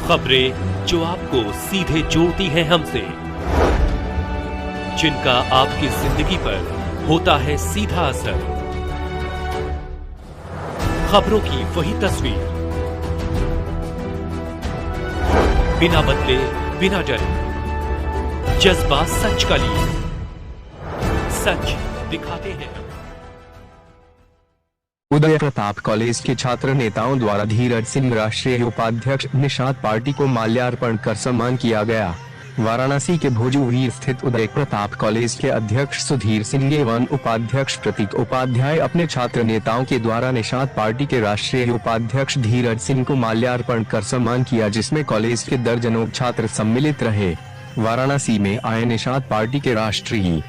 खबरें जो आपको सीधे जोड़ती हैं हमसे, जिनका आपकी जिंदगी पर होता है सीधा असर। खबरों की वही तस्वीर, बिना बदले बिना डरे, जज्बा सच का लिए, सच दिखाते हैं। उदय प्रताप कॉलेज के छात्र नेताओं द्वारा धीरज सिंह राष्ट्रीय उपाध्यक्ष निषाद पार्टी को माल्यार्पण कर सम्मान किया गया। वाराणसी के भोजूवीर स्थित उदय प्रताप कॉलेज के अध्यक्ष सुधीर सिंह एवं उपाध्यक्ष प्रतीक उपाध्याय अपने छात्र नेताओं के द्वारा निषाद पार्टी के राष्ट्रीय उपाध्यक्ष धीरज सिंह को माल्यार्पण कर सम्मान किया, जिसमें कॉलेज के दर्जनों छात्र सम्मिलित रहे। वाराणसी में आए निषाद पार्टी के राष्ट्रीय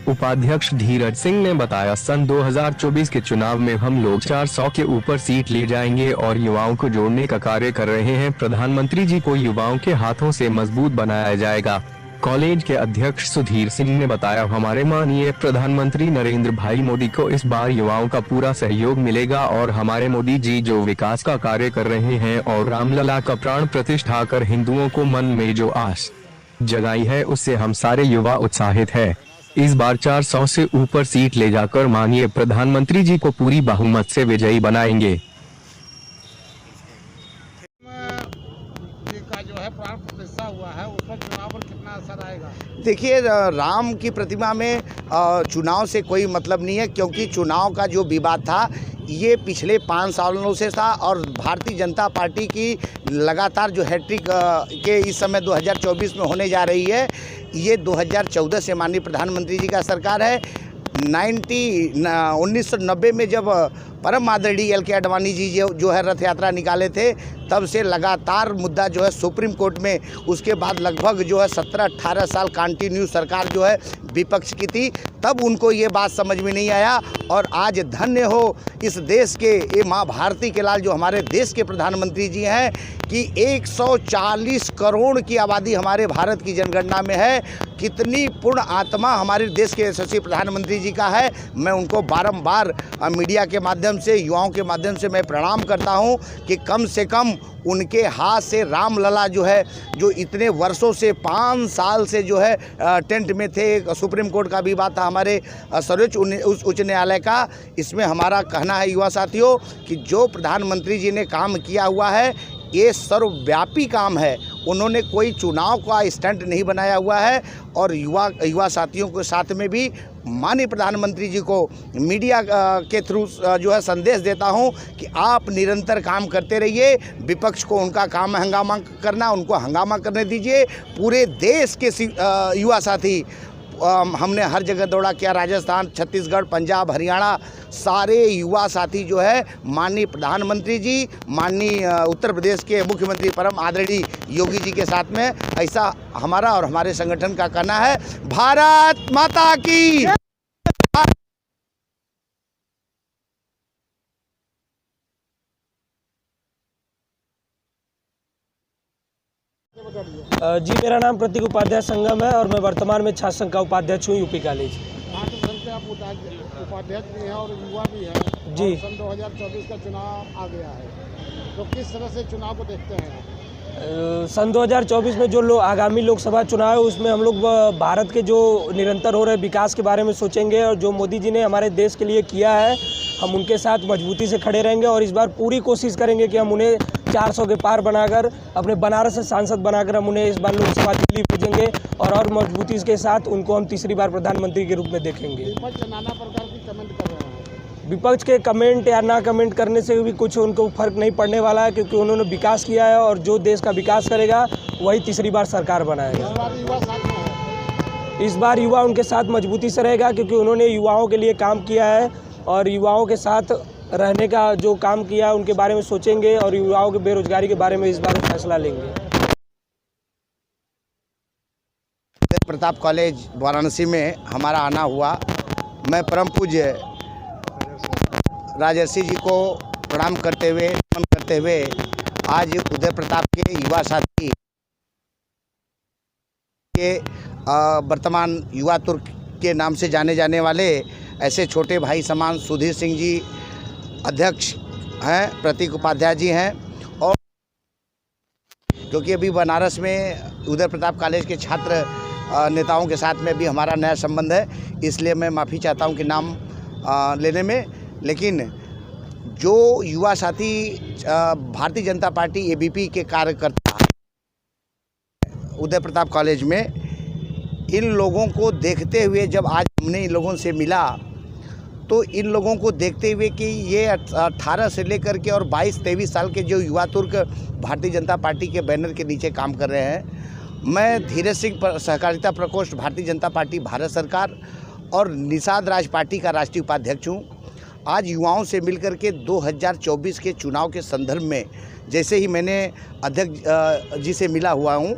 उपाध्यक्ष धीरज सिंह ने बताया, सन 2024 के चुनाव में हम लोग 400 के ऊपर सीट ले जाएंगे और युवाओं को जोड़ने का कार्य कर रहे हैं। प्रधानमंत्री जी को युवाओं के हाथों से मजबूत बनाया जाएगा। कॉलेज के अध्यक्ष सुधीर सिंह ने बताया, हमारे माननीय प्रधानमंत्री नरेंद्र भाई मोदी को इस बार युवाओं का पूरा सहयोग मिलेगा और हमारे मोदी जी जो विकास का कार्य कर रहे हैं और रामलला का प्राण प्रतिष्ठा कर हिंदुओं को मन में जो आस जगाई है, उससे हम सारे युवा उत्साहित है। इस बार 400 से ऊपर सीट ले जाकर माननीय प्रधानमंत्री जी को पूरी बहुमत से विजयी बनाएंगे। का जो है प्राण प्रतिष्ठा हुआ है, उस पर चुनाव पर कितना असर आएगा? देखिए, राम की प्रतिमा में चुनाव से कोई मतलब नहीं है, क्योंकि चुनाव का जो विवाद था ये पिछले 5 सालों से था और भारतीय जनता पार्टी की लगातार जो हैट्रिक के इस समय 2024 में होने जा रही है, ये 2014 से माननीय प्रधानमंत्री जी का सरकार है। 1990 में जब परम आदरणीय एल के आडवाणी जी जो है रथ यात्रा निकाले थे, तब से लगातार मुद्दा जो है सुप्रीम कोर्ट में, उसके बाद लगभग जो है 17-18 साल कंटिन्यू सरकार जो है विपक्ष की थी, तब उनको ये बात समझ में नहीं आया। और आज धन्य हो इस देश के ये माँ भारती के लाल जो हमारे देश के प्रधानमंत्री जी हैं कि 140 करोड़ की आबादी हमारे भारत की जनगणना में है। कितनी पूर्ण आत्मा हमारे देश के यशस्वी प्रधानमंत्री जी का है। मैं उनको बारंबार मीडिया के माध्यम से, युवाओं के माध्यम से मैं प्रणाम करता हूं कि कम से कम उनके हाथ से रामलला जो है, जो इतने वर्षों से 5 साल से जो है टेंट में थे, सुप्रीम कोर्ट का विवाद था हमारे सर्वोच्च उच्च न्यायालय का। इसमें हमारा कहना है युवा साथियों कि जो प्रधानमंत्री जी ने काम किया हुआ है ये सर्वव्यापी काम है। उन्होंने कोई चुनाव का स्टंट नहीं बनाया हुआ है। और युवा साथियों के साथ में भी माननीय प्रधानमंत्री जी को मीडिया के थ्रू जो है संदेश देता हूं कि आप निरंतर काम करते रहिए। विपक्ष को उनका काम है हंगामा करना, उनको हंगामा करने दीजिए। पूरे देश के युवा साथी हमने हर जगह दौड़ा किया, राजस्थान, छत्तीसगढ़, पंजाब, हरियाणा, सारे युवा साथी जो है माननीय प्रधानमंत्री जी, माननीय उत्तर प्रदेश के मुख्यमंत्री परम आदरणीय योगी जी के साथ में, ऐसा हमारा और हमारे संगठन का कहना है। भारत माता की। जी, मेरा नाम प्रतीक उपाध्याय संगम है और मैं वर्तमान में छात्र संघ का उपाध्यक्ष हूँ यूपी कॉलेज। आप उपाध्यक्ष भी हैं और युवा भी हैं जी। सन 2024 का चुनाव आ गया है, तो किस तरह से चुनाव को देखते हैं? सन 2024 में जो आगामी लोकसभा चुनाव है उसमें हम लोग भारत के जो निरंतर हो रहे विकास के बारे में सोचेंगे और जो मोदी जी ने हमारे देश के लिए किया है हम उनके साथ मजबूती से खड़े रहेंगे और इस बार पूरी कोशिश करेंगे कि हम उन्हें 400 के पार बनाकर अपने बनारस से सांसद बनाकर हम उन्हें इस बार लोकसभा दिल्ली भेजेंगे और मजबूती के साथ उनको हम तीसरी बार प्रधानमंत्री के रूप में देखेंगे। विपक्ष नाना प्रकार की कमेंट कर रहे हैं। विपक्ष के कमेंट या ना कमेंट करने से भी कुछ उनको फर्क नहीं पड़ने वाला है, क्योंकि उन्होंने विकास किया है और जो देश का विकास करेगा वही तीसरी बार सरकार बनाएगा। इस बार युवा उनके साथ मजबूती से रहेगा, क्योंकि उन्होंने युवाओं के लिए काम किया है और युवाओं के साथ रहने का जो काम किया उनके बारे में सोचेंगे और युवाओं की बेरोजगारी के बारे में इस बार फैसला लेंगे। प्रताप कॉलेज वाराणसी में हमारा आना हुआ। मैं परम पूज्य राजर्षि जी को प्रणाम करते हुए, नमन करते हुए आज उदय प्रताप के युवा साथी के वर्तमान युवा तुर्क के नाम से जाने जाने वाले ऐसे छोटे भाई समान सुधीर सिंह जी अध्यक्ष हैं, प्रतीक उपाध्याय जी हैं और क्योंकि अभी बनारस में उदय प्रताप कॉलेज के छात्र नेताओं के साथ में भी हमारा नया संबंध है, इसलिए मैं माफ़ी चाहता हूं कि नाम लेने में। लेकिन जो युवा साथी भारतीय जनता पार्टी एबीपी के कार्यकर्ता उदय प्रताप कॉलेज में, इन लोगों को देखते हुए जब आज हमने इन लोगों से मिला तो इन लोगों को देखते हुए कि ये 18 से लेकर के और 22-23 साल के जो युवा तुर्क भारतीय जनता पार्टी के बैनर के नीचे काम कर रहे हैं, मैं धीरज सिंह सहकारिता प्रकोष्ठ भारतीय जनता पार्टी भारत सरकार और निषाद राज पार्टी का राष्ट्रीय उपाध्यक्ष हूँ। आज युवाओं से मिलकर के 2024 के चुनाव के संदर्भ में जैसे ही मैंने अध्यक्ष जी से मिला हुआ हूँ,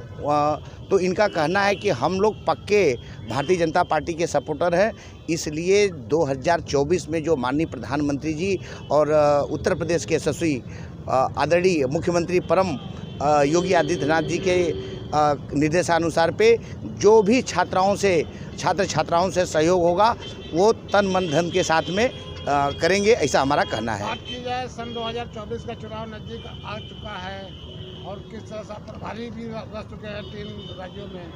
तो इनका कहना है कि हम लोग पक्के भारतीय जनता पार्टी के सपोर्टर हैं, इसलिए 2024 में जो माननीय प्रधानमंत्री जी और उत्तर प्रदेश के यशस्वी आदरणीय मुख्यमंत्री परम योगी आदित्यनाथ जी के निर्देशानुसार पे जो भी छात्र छात्राओं से सहयोग होगा वो तन मन धन के साथ में करेंगे, ऐसा हमारा कहना है। बात की जाए सन 2024 का चुनाव नज़दीक आ चुका है और किस तरह से प्रभारी भी रह चुके हैं 3 राज्यों में,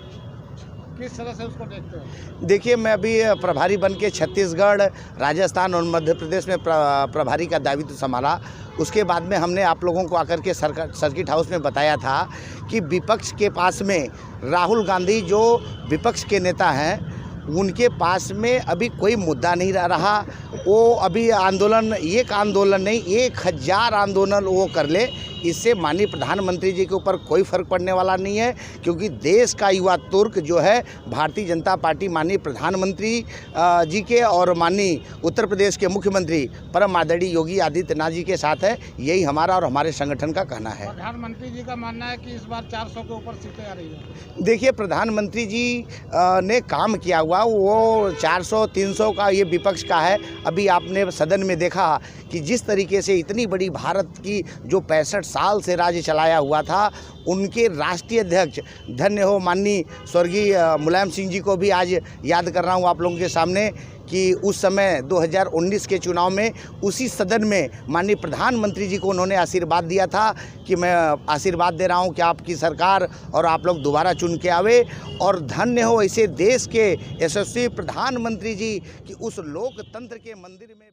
किस तरह से उसको देखते हैं? देखिए, मैं अभी प्रभारी बन के छत्तीसगढ़, राजस्थान और मध्य प्रदेश में प्रभारी का दायित्व संभाला। उसके बाद में हमने आप लोगों को आकर के सर्किट हाउस में बताया था कि विपक्ष के पास में राहुल गांधी जो विपक्ष के नेता हैं, उनके पास में अभी कोई मुद्दा नहीं रहा। वो अभी आंदोलन, एक आंदोलन नहीं 1000 आंदोलन वो कर ले, इससे माननीय प्रधानमंत्री जी के ऊपर कोई फ़र्क पड़ने वाला नहीं है, क्योंकि देश का युवा तुर्क जो है भारतीय जनता पार्टी माननीय प्रधानमंत्री जी के और माननीय उत्तर प्रदेश के मुख्यमंत्री परम आदरणीय योगी आदित्यनाथ जी के साथ है। यही हमारा और हमारे संगठन का कहना है। प्रधानमंत्री जी का मानना है कि इस बार 400 के ऊपर सीटें आ रही है। देखिए, प्रधानमंत्री जी ने काम किया हुआ, वो 400-300 का ये विपक्ष का है। अभी आपने सदन में देखा कि जिस तरीके से इतनी बड़ी भारत की जो 65 साल से राज्य चलाया हुआ था, उनके राष्ट्रीय अध्यक्ष धन्य हो माननीय स्वर्गीय मुलायम सिंह जी को भी आज याद कर रहा हूँ आप लोगों के सामने कि उस समय 2019 के चुनाव में उसी सदन में माननीय प्रधानमंत्री जी को उन्होंने आशीर्वाद दिया था कि मैं आशीर्वाद दे रहा हूं कि आपकी सरकार और आप लोग दोबारा चुन के आवे। और धन्य हो ऐसे देश के यशस्वी प्रधानमंत्री जी कि उस लोकतंत्र के मंदिर में